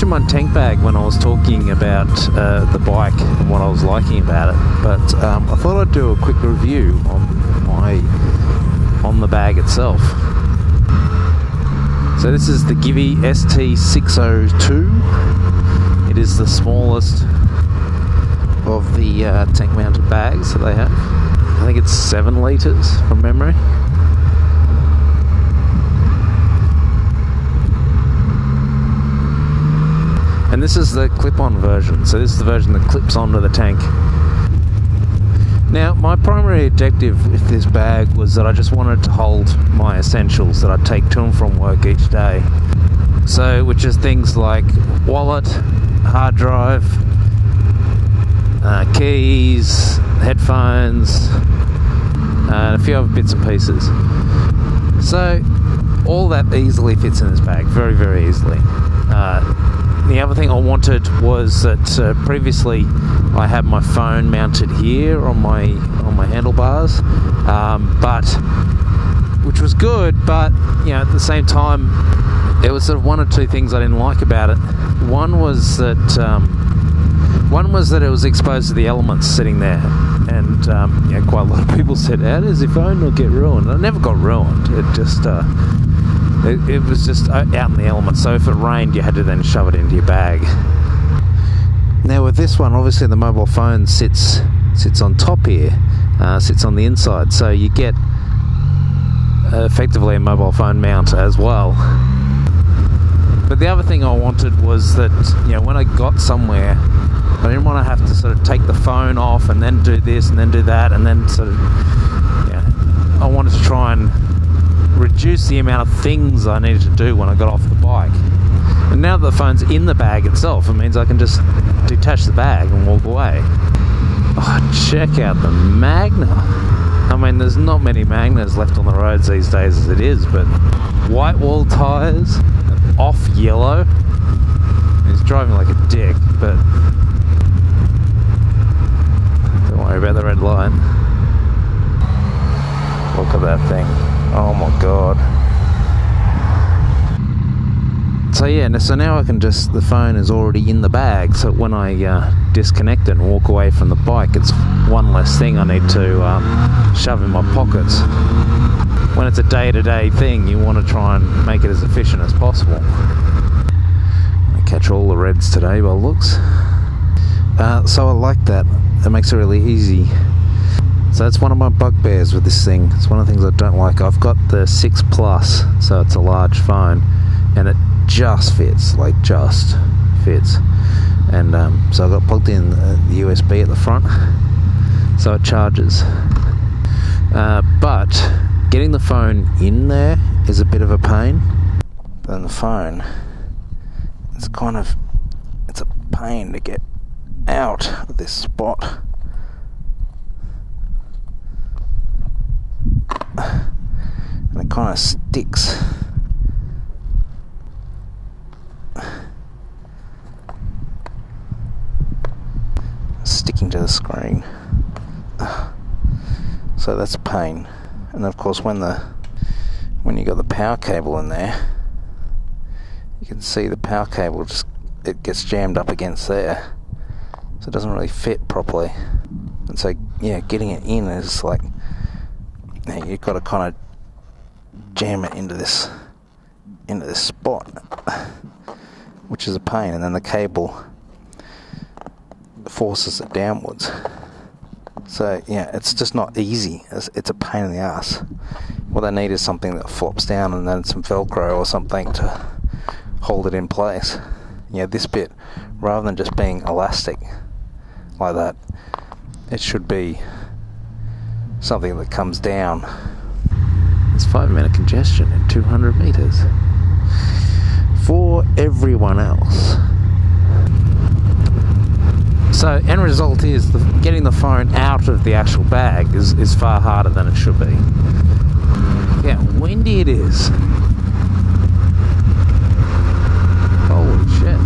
mentioned my tank bag when I was talking about the bike and what I was liking about it, but I thought I'd do a quick review on the bag itself. So this is the Givi ST602. It is the smallest of the tank mounted bags that they have. I think it's 7 litres from memory. And this is the clip-on version, so this is the version that clips onto the tank. Now, my primary objective with this bag was that I just wanted to hold my essentials that I take to and from work each day. So, which is things like wallet, hard drive, keys, headphones, and a few other bits and pieces. So, all that easily fits in this bag, very, very easily. The other thing I wanted was that previously I had my phone mounted here on my handlebars, which was good, but you know, at the same time there was sort of one or two things I didn't like about it. One was that it was exposed to the elements sitting there, and you know, quite a lot of people said, "How does your phone not get ruined?" It never got ruined. It just it was just out in the elements, so if it rained you had to then shove it into your bag. Now with this one, obviously the mobile phone sits on top here, sits on the inside, so you get effectively a mobile phone mount as well. But the other thing I wanted was that, you know, when I got somewhere, I didn't want to have to sort of take the phone off and then do this and then do that, and then sort of, you know, I wanted to try and reduce the amount of things I needed to do when I got off the bike. And now that the phone's in the bag itself, it means I can just detach the bag and walk away. Oh, check out the Magna. I mean, there's not many Magnas left on the roads these days as it is, but white wall tyres, off yellow. He's driving like a dick, but don't worry about the red light. Look at that thing. Oh my god. So yeah, so now I can just, the phone is already in the bag, so when I disconnect it and walk away from the bike, it's one less thing I need to shove in my pockets. When it's a day-to-day thing, you want to try and make it as efficient as possible. I catch all the reds today by looks. So I like that. It makes it really easy. So that's one of my bugbears with this thing. It's one of the things I don't like. I've got the 6 Plus, so it's a large phone, and it just fits, like just fits. And so I got plugged in the USB at the front, so it charges. But getting the phone in there is a bit of a pain. Then the phone, it's a pain to get out of this spot. And it kind of sticks. Sticking to the screen. So that's a pain. And of course when you got the power cable in there, you can see the power cable it gets jammed up against there. So it doesn't really fit properly. And so yeah, getting it in is like, you've got to kind of jam it into this spot, which is a pain, and then the cable forces it downwards. So yeah, it's just not easy. It's a pain in the ass. What I need is something that flops down and then some Velcro or something to hold it in place. Yeah, this bit, rather than just being elastic like that, it should be something that comes down. It's 5-minute congestion at 200 meters for everyone else. So end result is getting the phone out of the actual bag is far harder than it should be. Yeah, windy it is. Holy shit.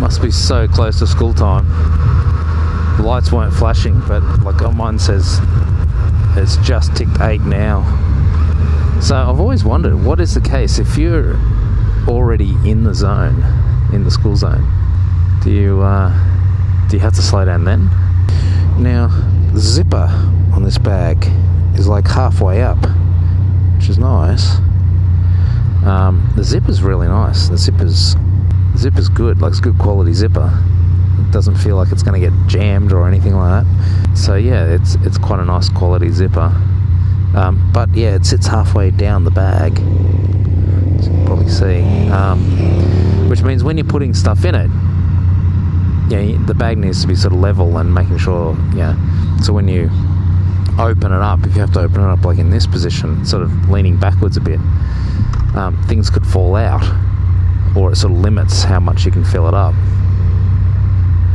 Must be so close to school time. The lights weren't flashing, but like on mine says it's just ticked 8 now. So I've always wondered, what is the case if you're already in the zone, in the school zone? Do you have to slow down then? Now, the zipper on this bag is like halfway up, which is nice. The zipper's really nice. The zipper's good, like it's good quality zipper. It doesn't feel like it's going to get jammed or anything like that. So yeah, it's quite a nice quality zipper. But yeah, it sits halfway down the bag, as you can probably see, which means when you're putting stuff in it, yeah, the bag needs to be sort of level and making sure, yeah. So when you open it up, if you have to open it up like in this position, sort of leaning backwards a bit, things could fall out, or it sort of limits how much you can fill it up.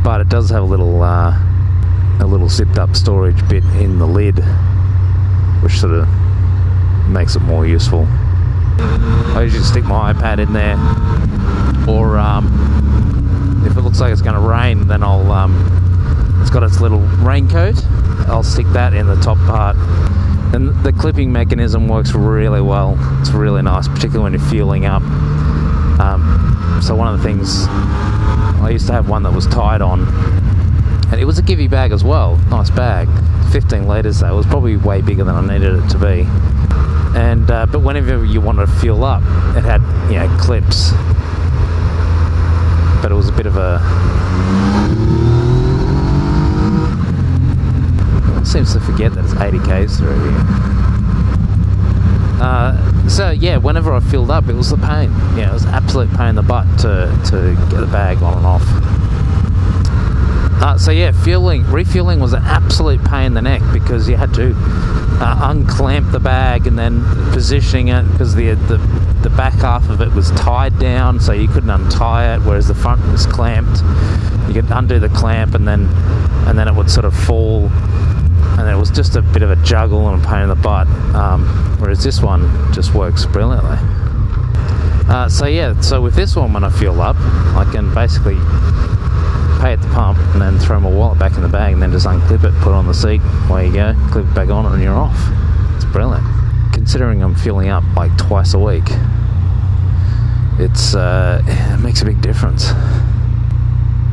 But it does have a little zipped up storage bit in the lid, which sort of makes it more useful. I usually stick my iPad in there, or if it looks like it's going to rain, then it's got its little raincoat, I'll stick that in the top part. And the clipping mechanism works really well. It's really nice, particularly when you're fueling up. So one of the things, I used to have one that was tied on, and it was a Givi bag as well, nice bag, 15 litres though. It was probably way bigger than I needed it to be. And but whenever you wanted to fuel up, it had, you know, clips. But it was a bit of a... It seems to forget that it's 80 k's through here. So yeah, whenever I filled up, it was the pain. Yeah, it was an absolute pain in the butt to get the bag on and off. So yeah, refueling was an absolute pain in the neck, because you had to unclamp the bag and then positioning it, because the back half of it was tied down, so you couldn't untie it, whereas the front was clamped. You could undo the clamp, and then it would sort of fall, and it was just a bit of a juggle and a pain in the butt. Whereas this one just works brilliantly. So yeah, so with this one, when I fuel up, I can basically pay at the pump and then throw my wallet back in the bag, and then just unclip it, put it on the seat, away you go, clip it back on, and you're off. It's brilliant. Considering I'm fueling up like twice a week, it makes a big difference.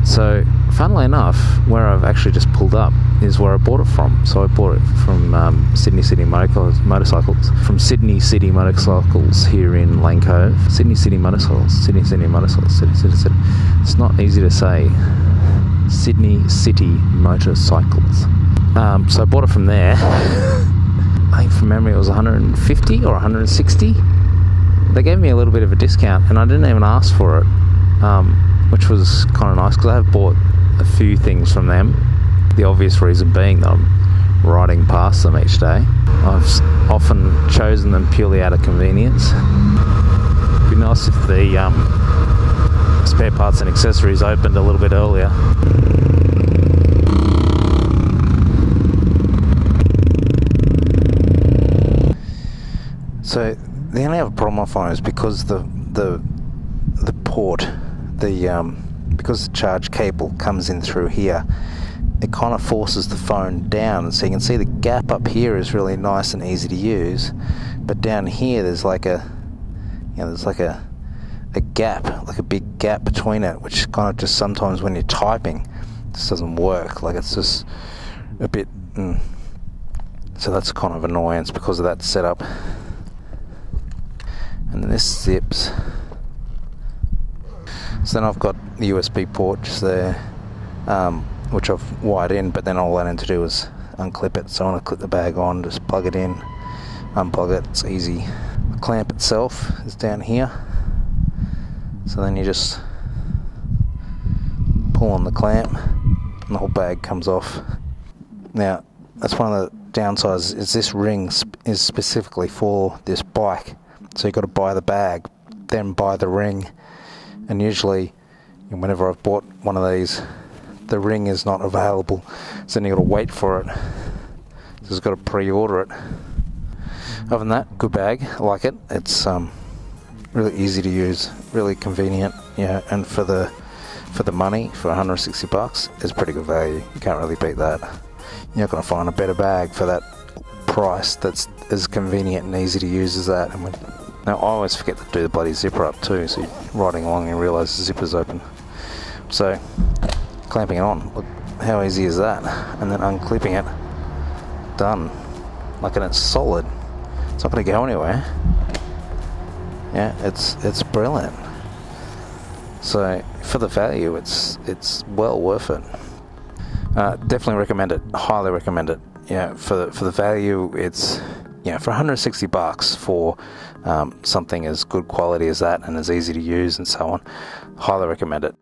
So funnily enough, where I've actually just pulled up is where I bought it from. So I bought it from Sydney City Motorcycles, from Sydney City Motorcycles here in Lane Cove. Sydney City Motorcycles, Sydney Motorcycles, City. It's not easy to say. Sydney City Motorcycles. So I bought it from there. I think from memory it was 150 or 160. They gave me a little bit of a discount, and I didn't even ask for it, which was kind of nice, because I have bought a few things from them. The obvious reason being that I'm riding past them each day. I've often chosen them purely out of convenience. It'd be nice if the spare parts and accessories opened a little bit earlier. So the only other problem I find is because the port, because the charge cable comes in through here, it kind of forces the phone down. So you can see the gap up here is really nice and easy to use, but down here there's like a gap, like a big gap between it, which kind of just sometimes when you're typing just doesn't work. Like it's just a bit so that's kind of annoyance because of that setup. And then this zips. So then I've got the USB port just there, which I've wired in, but then all I need to do is unclip it. So I want to clip the bag on, just plug it in, unplug it, it's easy. The clamp itself is down here, so then you just pull on the clamp and the whole bag comes off. Now that's one of the downsides, is this ring is specifically for this bike, so you've got to buy the bag, then buy the ring. And usually, whenever I've bought one of these, the ring is not available, so then you've got to wait for it. So you've got to pre-order it. Other than that, good bag, I like it. It's really easy to use, really convenient, yeah. And for the money, for $160, it's pretty good value. You can't really beat that. You're not going to find a better bag for that price that's as convenient and easy to use as that. And now I always forget to do the bloody zipper up too, so you're riding along and realise the zipper's open. So clamping it on, look how easy is that, and then unclipping it, done. Like, and it's solid, it's not going to go anywhere. Yeah, it's brilliant. So for the value, it's well worth it. Definitely recommend it, highly recommend it. Yeah, for the value, it's, yeah, for $160 for something as good quality as that and as easy to use and so on, highly recommend it.